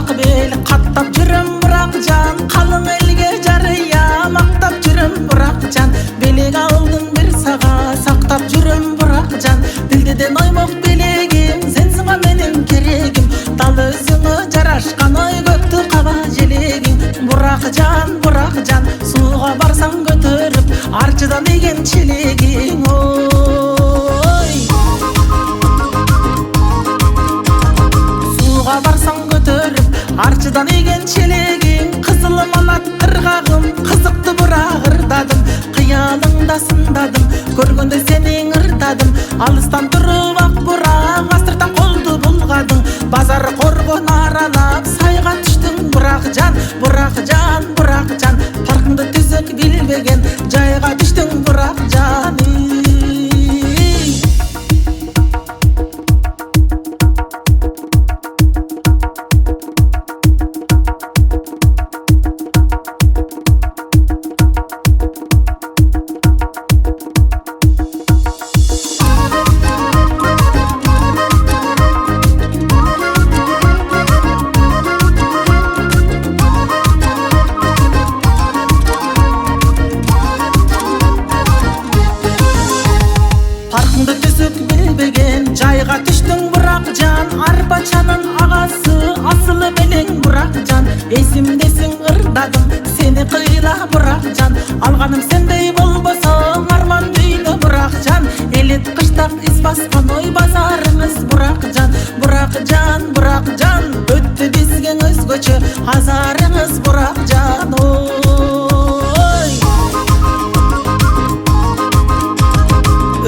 ак бел каттап жүрөм бирок жан, калың элге жарыя мактап жүрөм бирок жан, белек алдым бир сага сактап жүрөм бирок жан, дилдеден оймок белегим сенсиң го менин керегим, дал өзүңө жарашкан ой көктү каба желегиң, бирок жан сууга барсаң көтөрүп арчыдан ийген челегиң ой. Сууга барсаң көтөрүп арчыдан ийген челегиң, кызыл манат ыргагым кызыкты бирок ырдадым, кыялыңда сындадым, көргөндө сени ырдадым, алыстан туруп ак бурак астыртан колду булгадың, базар коргон аралап сайга түштүң бирок жан, паркыңды түзөк билбеген жайга түштүң бирок жан. Паркыңды түзүк билбеген жайга түштүң бирок жан, арбачанын агасы асылы белең бирок жан, эсимдесиң ырдадым сени кыйла бирок жан, алганым сендей болбосоң арман дүйнө бирок жан, элет кыштак из баскан ой базарыңыз бирок жан, өттү бизге өзгөчө азарыңыз бирок жан ой.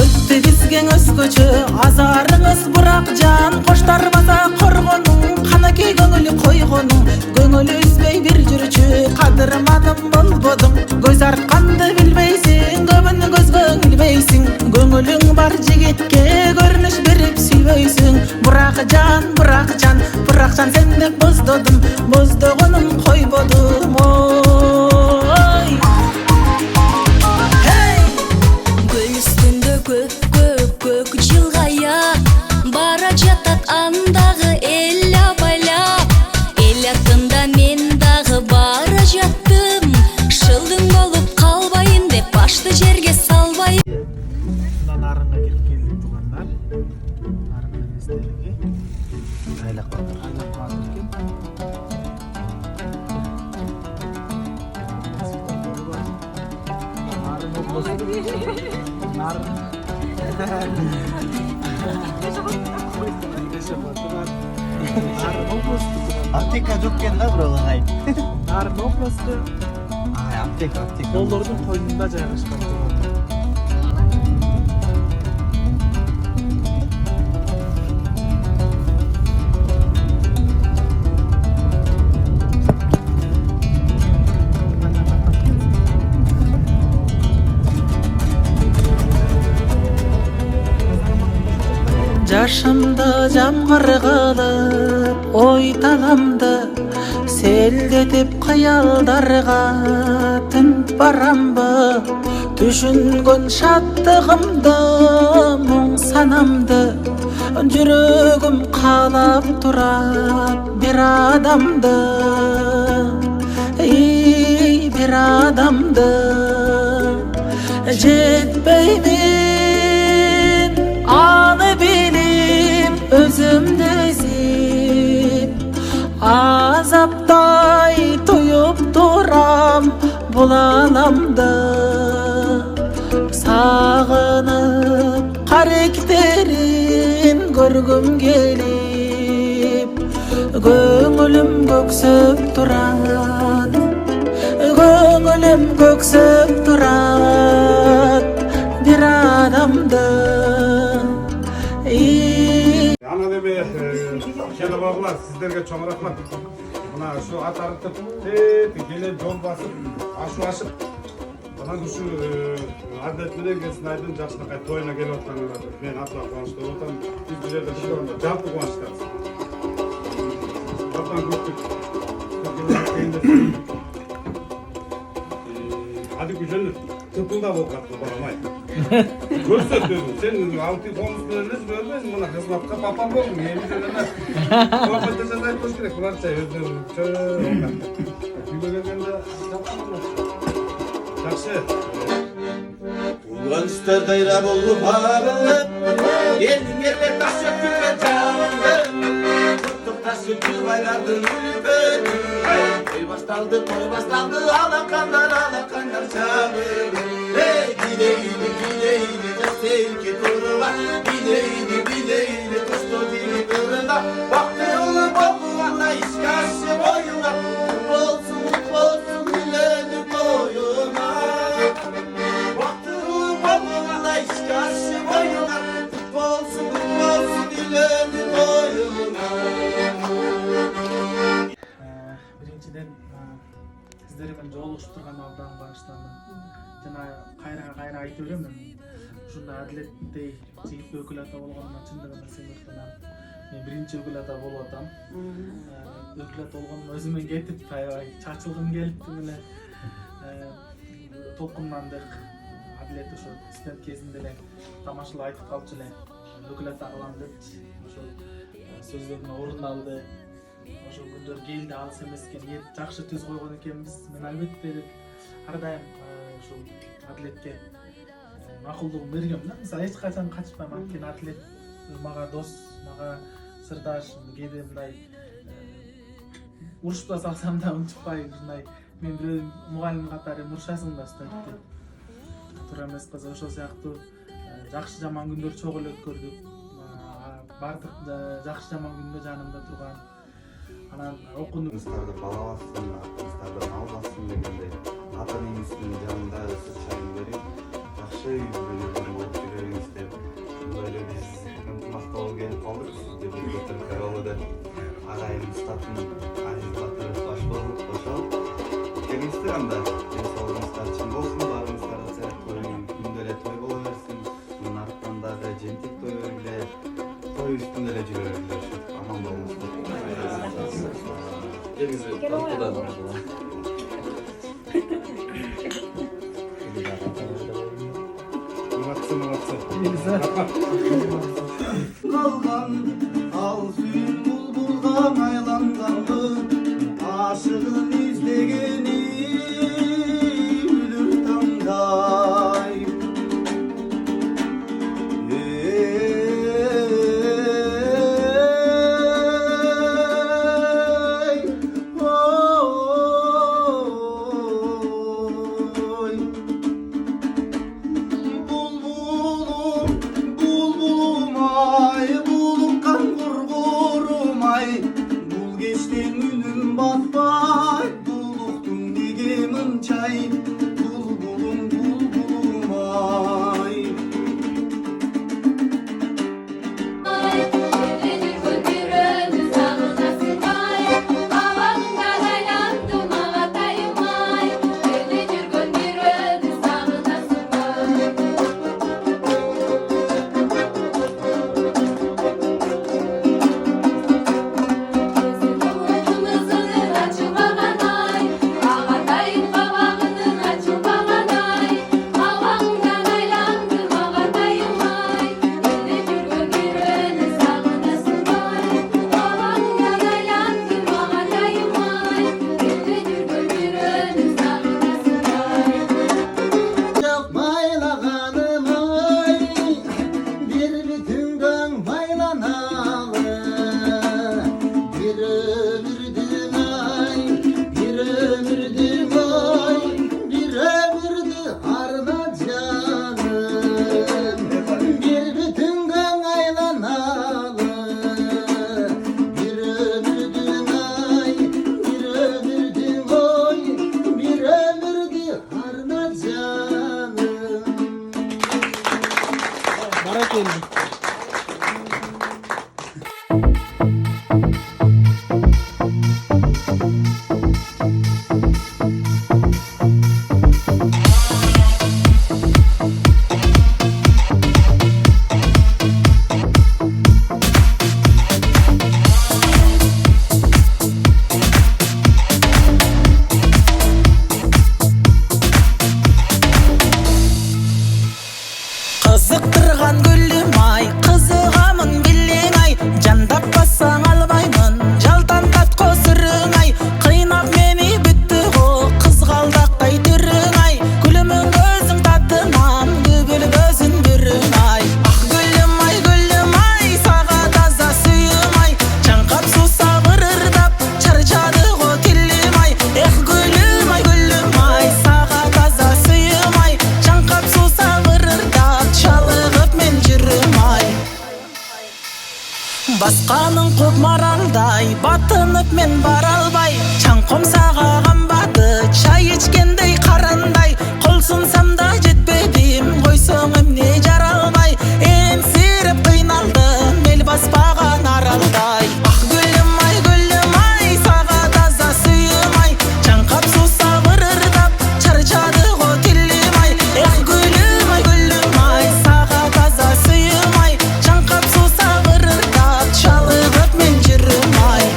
Өттү бизге өзгөчө азарыңыз бирок жан, коштар баса коргонуң канакей көңүлү койгонуң, көңүлү үзбөй бир жүрчү кадырманым болбодуң, көз артканды билбейсиң, көбүн көзгө илбейсиң, көңүлүң бар жигитке көрүнүш берип сүйбөйсүң, бирок жан сен деп боздодум, боздогонум койбодум ой. Гүл үстүндө көк жылгая, бара жатат андагы эл абайлап, эл артында мен дагы бара жаттым, шылдың болуп калбайын деп башты жерге салбайын. Мындан арыңга кирип келдик туугандар. Арыңга эместерге айлак баатыр экен. Аптека жоқ екен да бирок ағайын. Нарын областы аптека Долдордун койнунда жайгашкан. Жашымды жамгыр кылып ой таламды селдетип кыялдарга тынт барамбы, түшүнгөн шаттыгымды муң санамды, жүрөгүм каалап турат бир адамды, бир адамды, жетпеймин аны билип өзүмдү эзип, азаптай туюп турам бул ааламды, сагынып каректерин көргүм келип, көңүлүм көксөп турат, көңүлүм көксөп турат бир адамды. Ана деме кел бабалар, сиздерге чоң рахмат. Мына ушу ат арытып, келип жол басып, ашу ашып, анан ушу адет менен Кесинайдын жакшынакай тоюна келип атканына мен атла кубанычтуу болуп атам. Биз бул жерде жалпы кубанычтабыз. Атан көптүк. Hadi güzelim. тыпылдап окатты балам ай. Көрсөтөбү. Сен алты комуз менен эле жибербейсиң мына кызматка папам болдум. Эми деле соhbetте жазып кош керек. Буларча өздөрүнчө. Үйгө келгенде жакшы. Ulan ister dayra bolu bağlı Geldim yerle taş öpüme çağırdı Tuttuk taş öpü baylardın ülübü Toy başlandı alakanlar çağırdı Gideydi sevki turu var Gideydi kustu dili kırında Baktı yolu babana iş karşı boyuna Mutlu olsun diledi boyuna Baktı babana iş karşı boyuna Mutlu olsun diledi boyuna Birinciden sizlerмен жолугушуп турган абдан багыштандым. Жана кайра айтып беремин. Ушундай адилеттей жигит өкүл ата болгонуна чындыгында сыймыктанам. Мен биринчи өкүл ата болуп атам. Өкүл ата болгонума өзүмөн кетип, аябай чачылгым келиптим эле. Толкундандык адилет ошо студент кезинде эле тамашалап айтып калчу эле. Өкүл ата кылам депчи. Ошо сөздөрүн орундалды. Ошол күндөр келди, алыс эмес экен, ниет жакшы түз койгон экенбиз. Мен албетте деп ар дайым ушул адилетке макулдугун бергем да. Мисалы эч качан качпайм, анткени адилет мага дос, мага сырдаш, кээде мындай урушуп да салсам да унчукпай ушундай мен бирөө мугалим катары урушасың да студентти. Туура эмес кызы ошол сыяктуу жакшы жаман күндөр чогуу эле өткөрдүк. Бардык жакшы жаман күндө жанымда турган анан окундум. Кызларды балабасын, кыздардан албасын дегендей ата-энеңиздин жанында сиз чайын берип, жакшы үйдөн болуп жүрөңүз деп, мындай биз ынтымактуу келип калдык. Сизге бир Тыркаалы деп агайым статын Азиз Батыров баш кошо. Келиңиздер анда, ден соолугуңуздар чың болсун, баарыңыздарга саят көрүн, күндө эле той боло берсин. Мунун артынан дагы жентек той бергиле, той үстүндө эле жүрө бергиле, аман болуңуздар. Gelіңіздер, тартудан Молодцы. Қалған ал сүйін бұлбұлға айланғанды Ашығын іздегені үлір таңдай басқаның көп маралдай батынып мен бара албай, чаңқом саға қамбады чай ішкендей қарандай, қол сынсам да жетпедім қойсоң емне жаралмай, еңсеріп қиналдым ел баспаған аралдай. Ақ гүлім ай саға таза сүйім ай, чаңқап суса бырырдап чарчады ғо тілім ай. Эх гүлім ай саға таза сүйім ай, чаңқап суса бырырдап чалығып мен жүрім ай.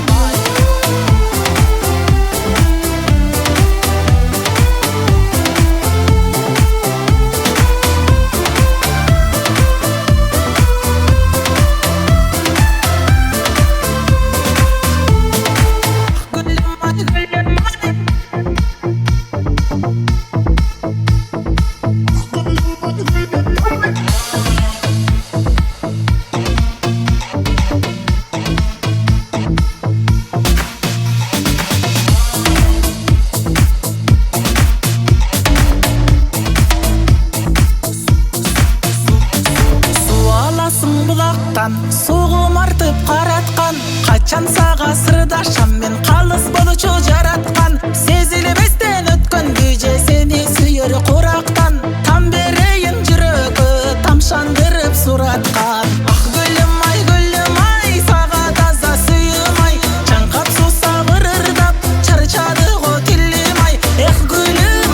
Соғым артып қаратқан, қачан саға сырдашам мен қалыс болучу жаратқан. Сезілместен өткен күйже сені сүйер құрақтан, там берейін жүрегі тамшандырып сұратқан. Ақ гүлім ай саға таза сүйім ай, чаңқап суса бырырдап чарчады ғо тілім ай. Эх гүлім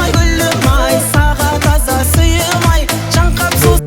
ай саға таза сүйім ай, чаңқап суса.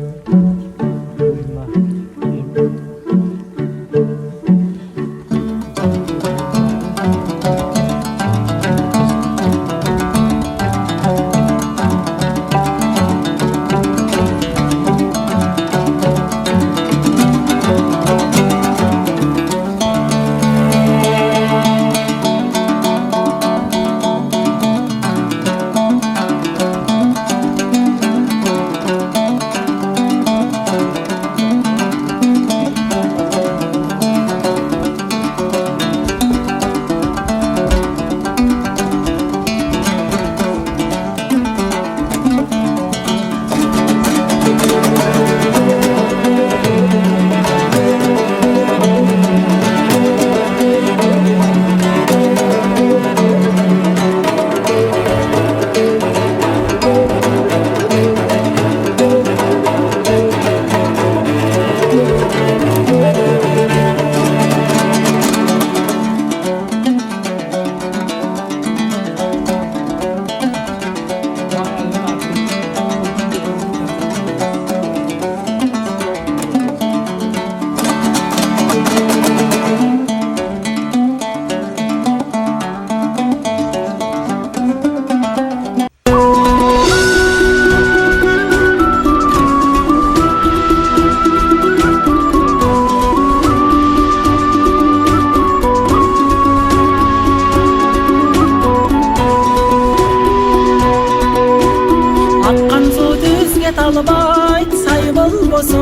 Талбайт сай болбосо,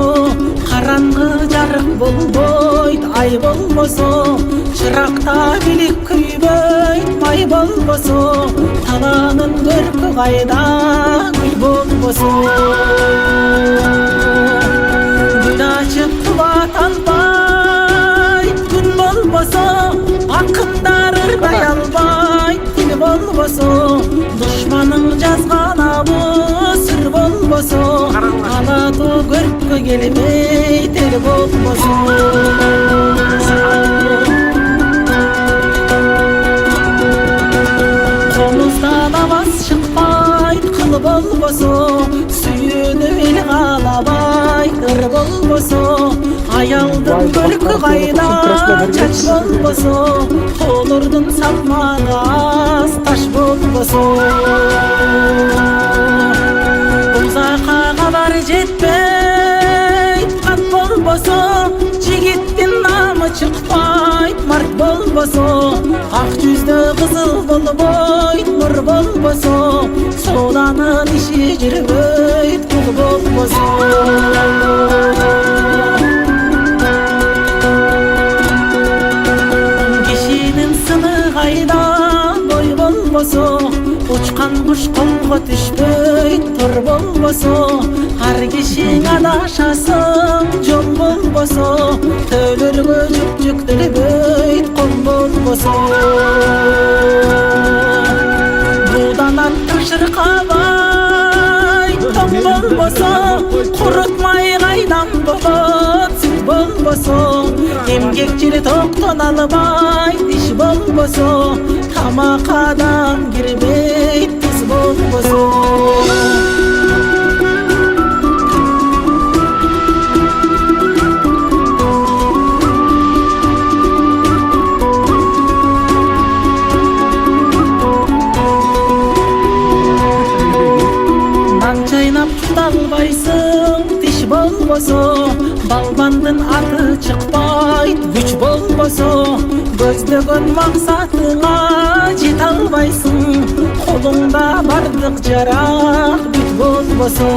қараңғы жарық болбойт ай болбосо, шырақта билік күйбөйт май болбосо, таланын көркі қайда гүл болбосо. Гүл ашып қуат албайт күн болбосо, ақындар ырдай албайт тіл болбосо, дұшманың жазған абы сыр болбосо, алату көркө келбей тел болбосо. Қолыздан аваз шықпайт қыл болбосо, сүйініп ел қалабайт ыр болбосо, аялдың көркі қайда чач болбосо, қолырдың салмағас таш болбосо. Ұзаққа хабар жетпейт қат болбосо, жігіттен намы шықпайт март болбосо, ақ жүзді қызыл болбойт нұр болбосо, соданын іші жүрбейт құл болбосо. Кешенің сыны қайда бой болбосо, ұчқан құш қолға түшпейт тұр болбосо, ар кешең адашасың жол болбосо, төлөргө yüktülübeyt kol bolboso. Budan attaşır kabay tong bolboso, kurutmay gaydan bolot süt bolboso. Emgekçili tokton albay iş bolboso, tamak adam girbeyt tiz bolboso. Dalbaysın diş bolboso, balbandın atı çıkbayt güç bolboso. Gözlөгөн maksatыңа жете албайсың, колуңда бардык жарак бүт болбосо.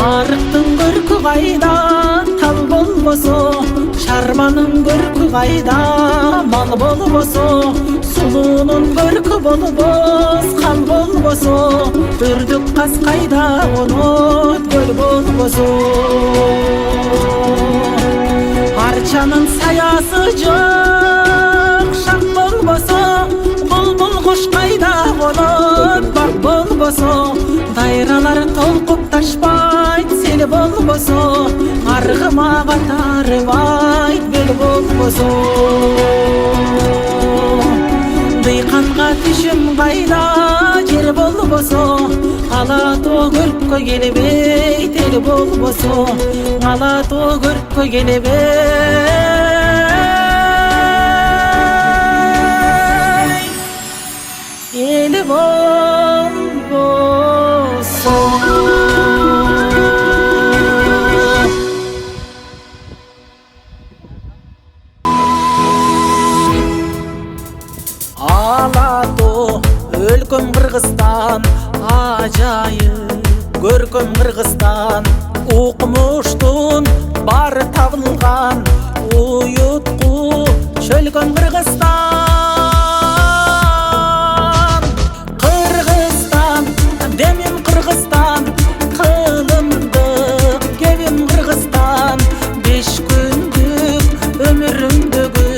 Арыктын көркү кайда тал болбосо, шарманын көркү кайда мал болбосо. Сулуунун көркү болбос кал болбосо, үрдүк каз кайда конот көл болбосо. Арчанын саясы жок шак болбосо, булбул куш кайда конот бак болбосо. Дайралар толкуп ташпайт сел болбосо, аргыма катарбайт бел болбосо. Дыйканга түшүм кайда жер болбосо, ала тоо көрккө келбейт эл болбосо. Ала тоо көрккө келбейт эл болбосо. Алатоо өлкөм Кыргызстан, ажайып көркөм Кыргызстан. Укмуштун бары табылган, уютку чөлгөн Кыргызстан. Кыргызстан демим Кыргызстан, кылымдык кебим Кыргызстан. 5 күндүк өмүрүмдөгү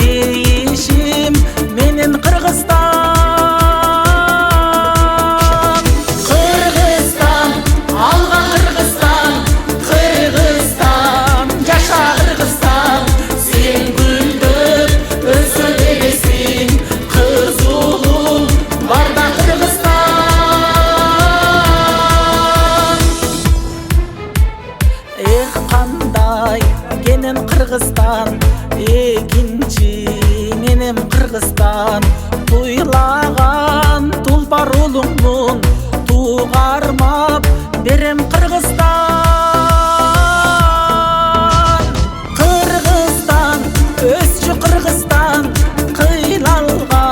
дейишим менен Кыргызстан. Кыргызстан алга Кыргызстан, Кыргызстан жаша Кыргызстан. Сен гүлдөп өсө бересиң, кыз улуң барда Кыргызстан. Эх кандай кенен Кыргызстан, экинчи менем Кыргызстан. Туйлаган тулпар улуңмун, тугармап берем Кыргызстан. Кыргызстан өсчү Кыргызстан, кыйлалга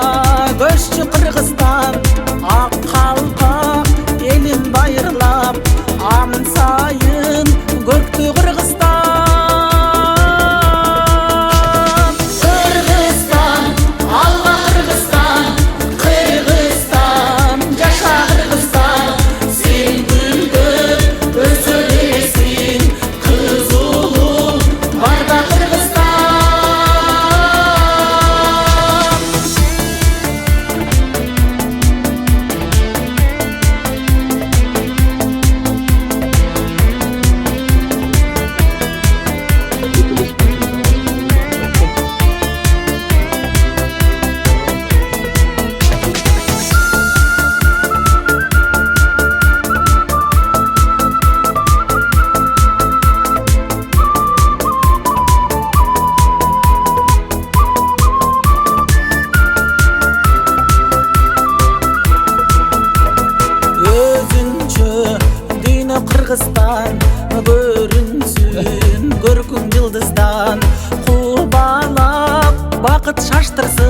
көччү Кыргызстан. Ак калпак элин байырлап, амын сайын көктү Кыргызстан. Кыргызстан алга Кыргызстан, Кыргызстан жаша Кыргызстан. Сен гүлдөп өсө бересиң, кыз улуң барда Кыргызстан. Өзүнчө дүйнө Кыргызстан, көрүнсүн көркүм жылдыздан. Кубалап бакыт шаштырсын,